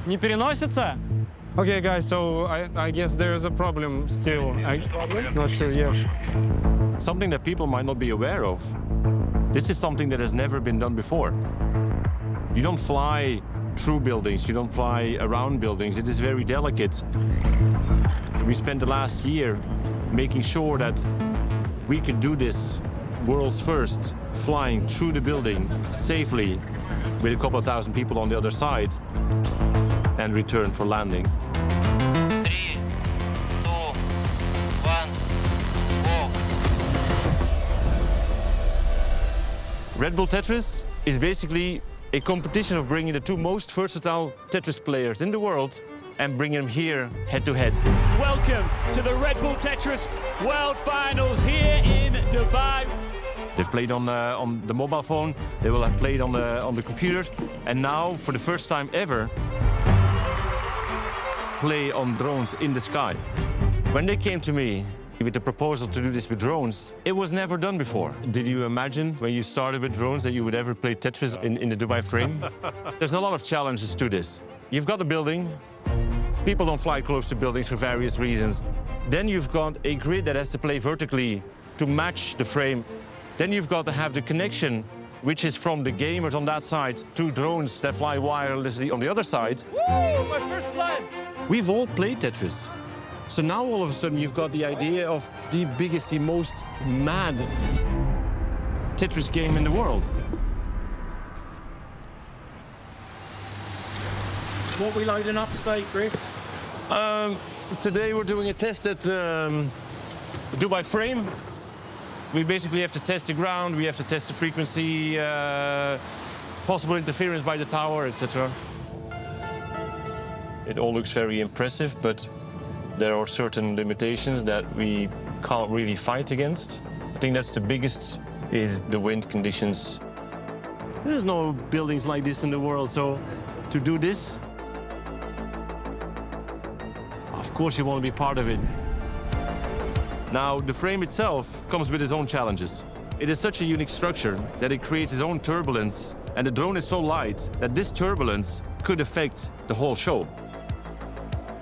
Не переносится? Okay, guys, so I guess there's a problem still. Not sure, yeah. Something that people might not be aware of. This is something that has never been done before. You don't fly through buildings, you don't fly around buildings. It is very delicate. We spent the last year making sure that we could do this world's first, flying through the building safely with a couple of thousand people on the other side and return for landing. 3, 2, 1, go! Redbull Tetris is basically a competition of bringing the two most versatile Tetris players in the world and bringing them here head-to-head. Welcome to the Redbull Tetris World Finals here in Dubai. They've played on the mobile phone, they will have played on the computer, and now, for the first time ever, play on drones in the sky. When they came to me with the proposal to do this with drones, it was never done before. Did you imagine when you started with drones that you would ever play Tetris in the Dubai frame? There's a lot of challenges to this. You've got a building. People don't fly close to buildings for various reasons. Then you've got a grid that has to play vertically to match the frame. Then you've got to have the connection, which is from the gamers on that side to drones that fly wirelessly on the other side. Woo! My first slide! We've all played Tetris. So now all of a sudden you've got the idea of the biggest, the most mad Tetris game in the world. So what are we loading up today, Chris? Today we're doing a test at Dubai frame. We basically have to test the ground, we have to test the frequency, possible interference by the tower, etc. It all looks very impressive, but there are certain limitations that we can't really fight against. I think that's the biggest, is the wind conditions. There's no buildings like this in the world, so to do this, of course you want to be part of it. Now, the frame itself comes with its own challenges. It is such a unique structure that it creates its own turbulence, and the drone is so light that this turbulence could affect the whole show.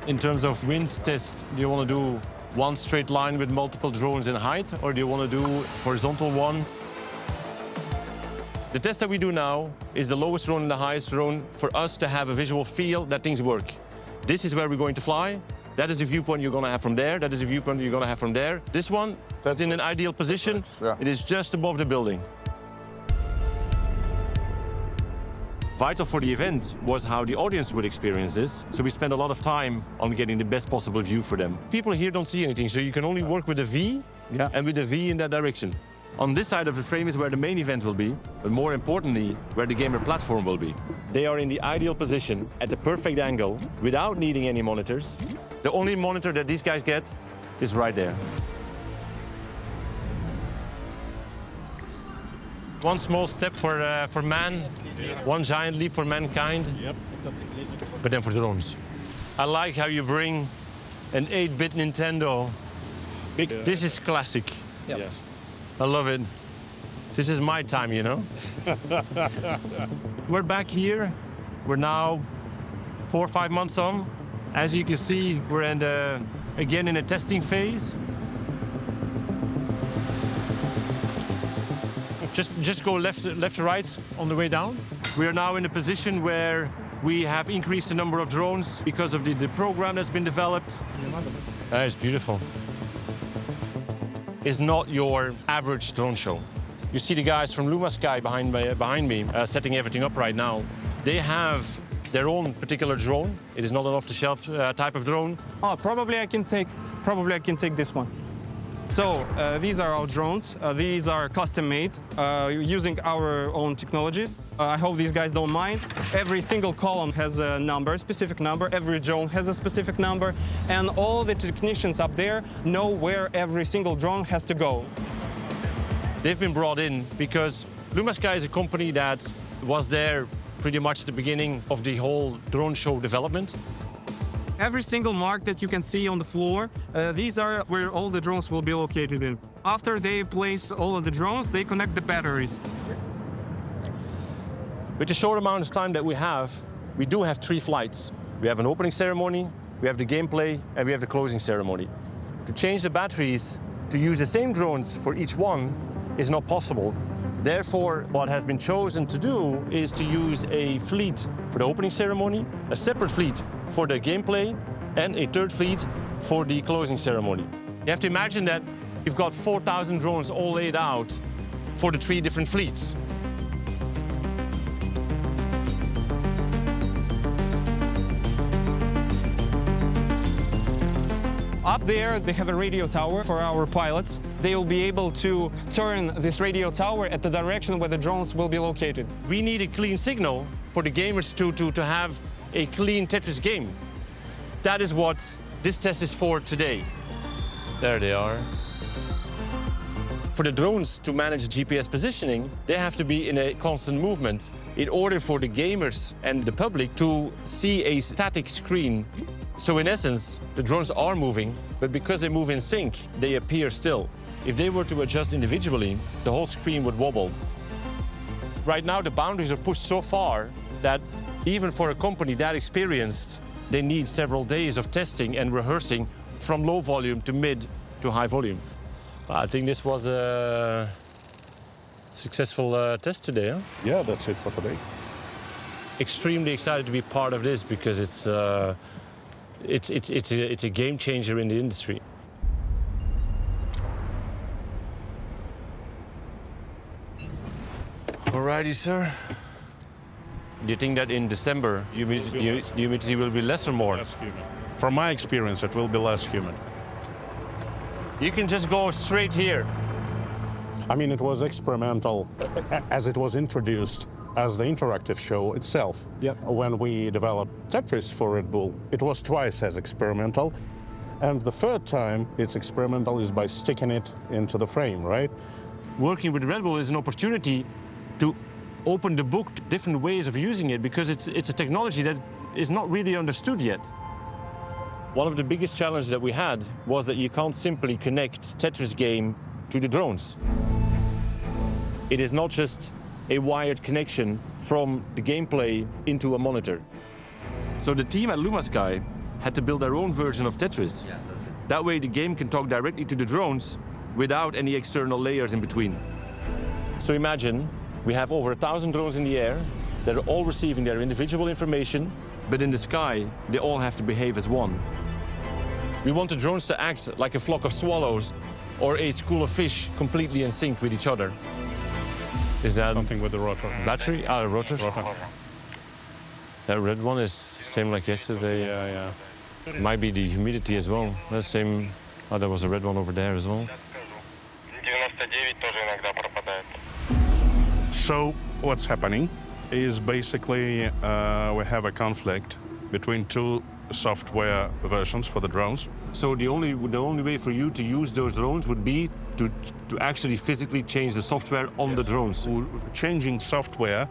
In terms of wind test, do you want to do one straight line with multiple drones in height, or do you want to do horizontal one? The test that we do now is the lowest drone and the highest drone for us to have a visual feel that things work. This is where we're going to fly. That is the viewpoint you're going to have from there. That is the viewpoint you're going to have from there. This one, that's in an ideal position. Yeah. It is just above the building. Vital for the event was how the audience would experience this. So we spent a lot of time on getting the best possible view for them. People here don't see anything, so you can only work with a V and with a V in that direction. On this side of the frame is where the main event will be, but more importantly, where the gamer platform will be. They are in the ideal position, at the perfect angle, without needing any monitors. The only monitor that these guys get is right there. One small step for man, one giant leap for mankind, but then for drones. I like how you bring an 8-bit Nintendo. This is classic. Yep. I love it. This is my time, you know? We're back here. We're now 4 or 5 months on. As you can see, we're again in a testing phase. Just go left to right on the way down. We are now in a position where we have increased the number of drones because of the program that's been developed. It's beautiful. It's not your average drone show. You see the guys from Luma Sky behind me setting everything up right now. They have their own particular drone. It is not an off-the-shelf type of drone. Oh, probably I can take this one. So these are our drones. These are custom-made using our own technologies. I hope these guys don't mind. Every single column has a number, a specific number. Every drone has a specific number. And all the technicians up there know where every single drone has to go. They've been brought in because Luma Sky is a company that was there pretty much at the beginning of the whole drone show development. Every single mark that you can see on the floor, these are where all the drones will be located in. After they place all of the drones, they connect the batteries. With the short amount of time that we do have 3 flights. We have an opening ceremony, we have the gameplay, and we have the closing ceremony. To change the batteries, to use the same drones for each one is not possible. Therefore, what has been chosen to do is to use a fleet for the opening ceremony, a separate fleet for the gameplay, and a third fleet for the closing ceremony. You have to imagine that you've got 4,000 drones all laid out for the 3 different fleets. Up there, they have a radio tower for our pilots. They will be able to turn this radio tower at the direction where the drones will be located. We need a clean signal for the gamers to have a clean Tetris game. That is what this test is for today. There they are. For the drones to manage GPS positioning, they have to be in a constant movement in order for the gamers and the public to see a static screen. So in essence, the drones are moving, but because they move in sync, they appear still. If they were to adjust individually, the whole screen would wobble. Right now, the boundaries are pushed so far that even for a company that experienced, they need several days of testing and rehearsing from low volume to mid to high volume. I think this was a successful test today, huh? Yeah, that's it for today. Extremely excited to be part of this because it's a game changer in the industry. Alrighty, sir. Do you think that in December the humidity will be less or more? Less humid. From my experience, it will be less humid. You can just go straight here. I mean, it was experimental as it was introduced as the interactive show itself. Yep. When we developed Tetris for Red Bull, it was twice as experimental. And the third time it's experimental is by sticking it into the frame, right? Working with Red Bull is an opportunity to open the book to different ways of using it because it's a technology that is not really understood yet. One of the biggest challenges that we had was that you can't simply connect Tetris game to the drones. It is not just a wired connection from the gameplay into a monitor. So the team at LumaSky had to build their own version of Tetris. Yeah, that's it. That way the game can talk directly to the drones without any external layers in between. So imagine we have over 1,000 drones in the air that are all receiving their individual information, but in the sky, they all have to behave as one. We want the drones to act like a flock of swallows or a school of fish completely in sync with each other. Is that Something with the rotor. battery? Ah, rotor. Rotor. That red one is same like yesterday. Yeah. Might be the humidity as well. The same. Oh, there was a red one over there as well. 99 тоже иногда пропадает. So what's happening is basically we have a conflict between 2 software versions for the drones. So the only way for you to use those drones would be to actually physically change the software on the drones. Changing software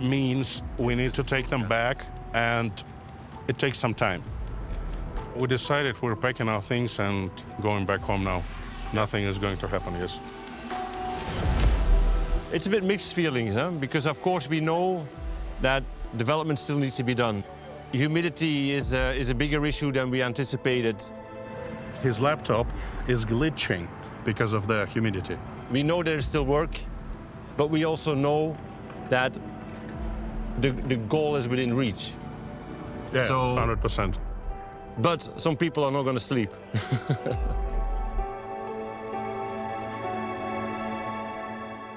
means we need to take them back, and it takes some time. We decided we're packing our things and going back home now. Nothing is going to happen, yes. It's a bit mixed feelings, huh? Because of course we know that development still needs to be done. Humidity is a bigger issue than we anticipated. His laptop is glitching because of the humidity. We know there's still work, but we also know that the goal is within reach. Yeah, So- 100%. But some people are not going to sleep.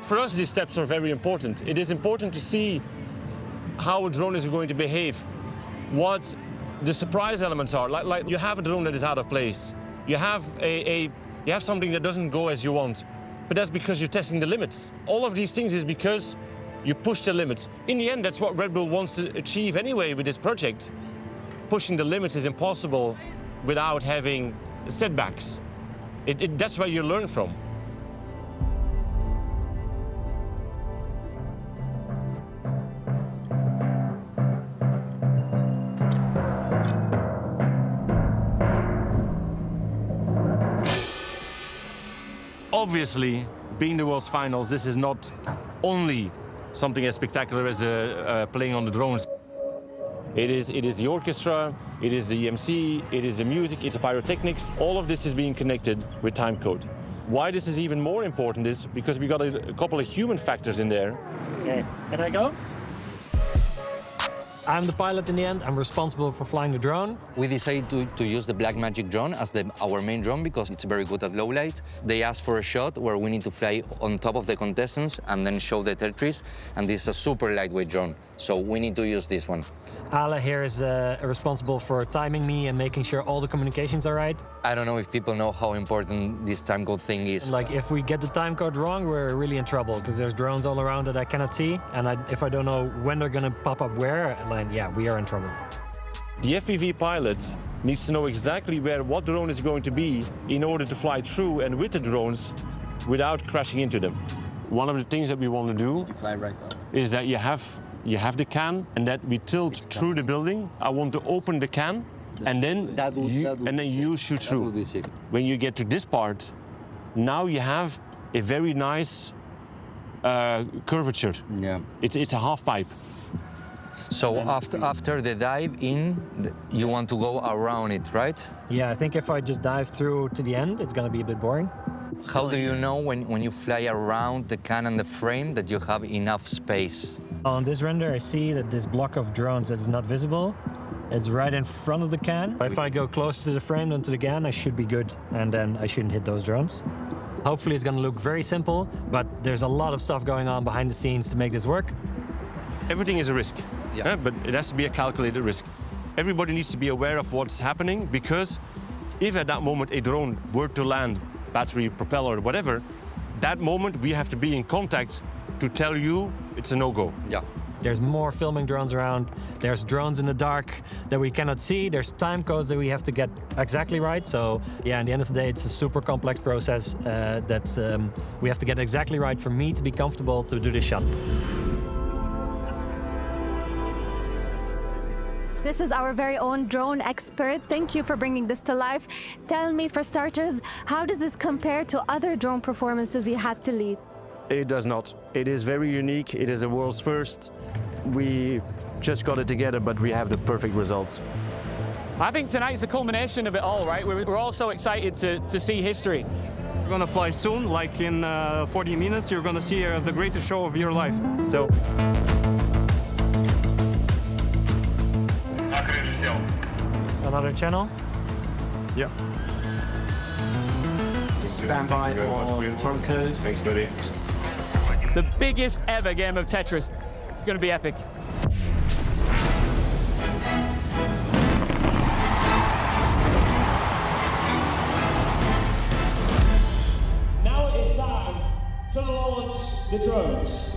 For us, these steps are very important. It is important to see how a drone is going to behave, what the surprise elements are. Like you have a drone that is out of place. You have you have something that doesn't go as you want, but that's because you're testing the limits. All of these things is because you push the limits. In the end, that's what Red Bull wants to achieve anyway with this project. Pushing the limits is impossible without having setbacks. That's where you learn from. Obviously, being the World's Finals, this is not only something as spectacular as playing on the drones. It is the orchestra, it is the MC, it is the music, it's the pyrotechnics. All of this is being connected with timecode. Why this is even more important is because we got a couple of human factors in there. Okay, can I go? I'm the pilot in the end. I'm responsible for flying the drone. We decided to use the Blackmagic drone as our main drone because it's very good at low light. They asked for a shot where we need to fly on top of the contestants and then show the Tetris, and this is a super lightweight drone, so we need to use this one. Ale here is responsible for timing me and making sure all the communications are right. I don't know if people know how important this timecode thing is. Like, if we get the timecode wrong, we're really in trouble because there's drones all around that I cannot see, and if I don't know when they're gonna pop up where, then yeah, we are in trouble. The FPV pilot needs to know exactly what drone is going to be in order to fly through and with the drones without crashing into them. One of the things that we want to do is that you have the can and that we tilt through the building. I want to open the can and then you shoot through. When you get to this part, now you have a very nice curvature. Yeah. It's a half pipe. So after the dive in, you want to go around it, right? Yeah, I think if I just dive through to the end, it's gonna be a bit boring. How do you know when you fly around the can and the frame that you have enough space? On this render, I see that this block of drones that is not visible, it's right in front of the can. If I go closer to the frame than to the can, I should be good, and then I shouldn't hit those drones. Hopefully it's gonna look very simple, but there's a lot of stuff going on behind the scenes to make this work. Everything is a risk, but it has to be a calculated risk. Everybody needs to be aware of what's happening, because if at that moment a drone were to land, battery, propeller, whatever, that moment we have to be in contact to tell you it's a no-go. Yeah. There's more filming drones around. There's drones in the dark that we cannot see. There's time codes that we have to get exactly right. So yeah, at the end of the day, it's a super complex process that we have to get exactly right for me to be comfortable to do this shot. This is our very own drone expert. Thank you for bringing this to life. Tell me, for starters, how does this compare to other drone performances you had to lead? It does not. It is very unique. It is the world's first. We just got it together, but we have the perfect results. I think tonight's the culmination of it all, right? We're all so excited to see history. You're gonna fly soon, like in 40 minutes, you're gonna see the greatest show of your life. So. Another channel? Yeah. Stand by on time code. Thanks, buddy. The biggest ever game of Tetris. It's going to be epic. Now it is time to launch the drones.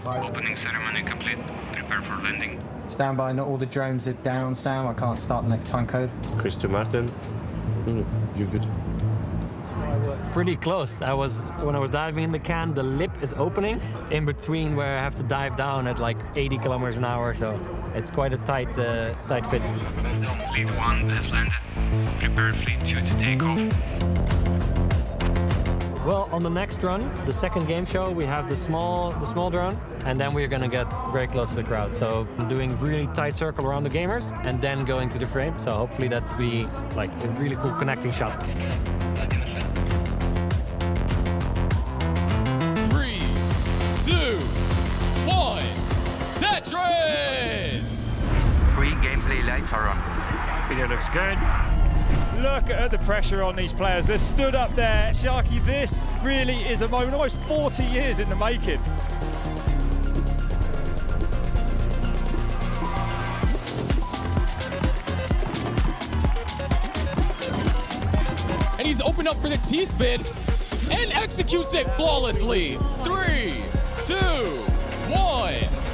Opening ceremony complete. Prepare for landing. Stand by, not all the drones are down, Sam. I can't start the next time code. Chris to Martin. You're good. Pretty close. When I was diving in the can, the lip is opening in between where I have to dive down at like 80 kilometers an hour, so it's quite a tight fit. Fleet 1 has landed. Prepare Fleet 2 to take off. Well, on the next run, the second game show, we have the small drone, and then we're gonna get very close to the crowd. So I'm doing really tight circle around the gamers, and then going to the frame. So hopefully that's be like a really cool connecting shot. 3, 2, 1, Tetris! 3 gameplay lights are on. Video looks good. Look at the pressure on these players. They're stood up there. Sharky, this really is a moment, almost 40 years in the making. And he's opened up for the T-spin and executes it flawlessly. 3, 2, 1,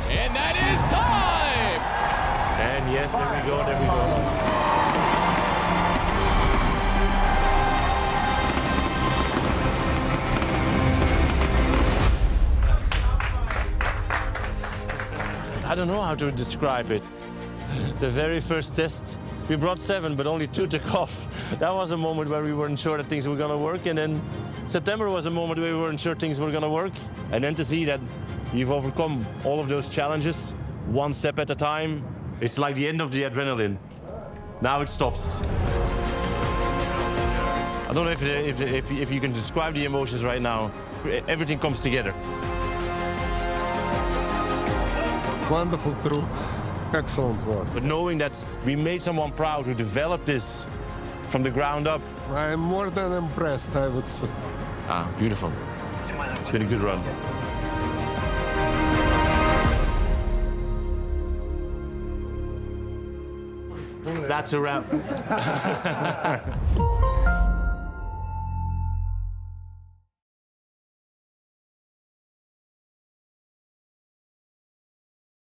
and that is time! And yes, there we go, there we go. I don't know how to describe it. The very first test, we brought 7, but only 2 took off. That was a moment where we weren't sure that things were gonna work, and then September was a moment where we weren't sure things were gonna work. And then to see that you've overcome all of those challenges, one step at a time, it's like the end of the adrenaline. Now it stops. I don't know if you can describe the emotions right now. Everything comes together. Wonderful, true. Excellent work. But knowing that we made someone proud who developed this from the ground up. I'm more than impressed, I would say. Ah, beautiful. It's been a good run. That's a wrap.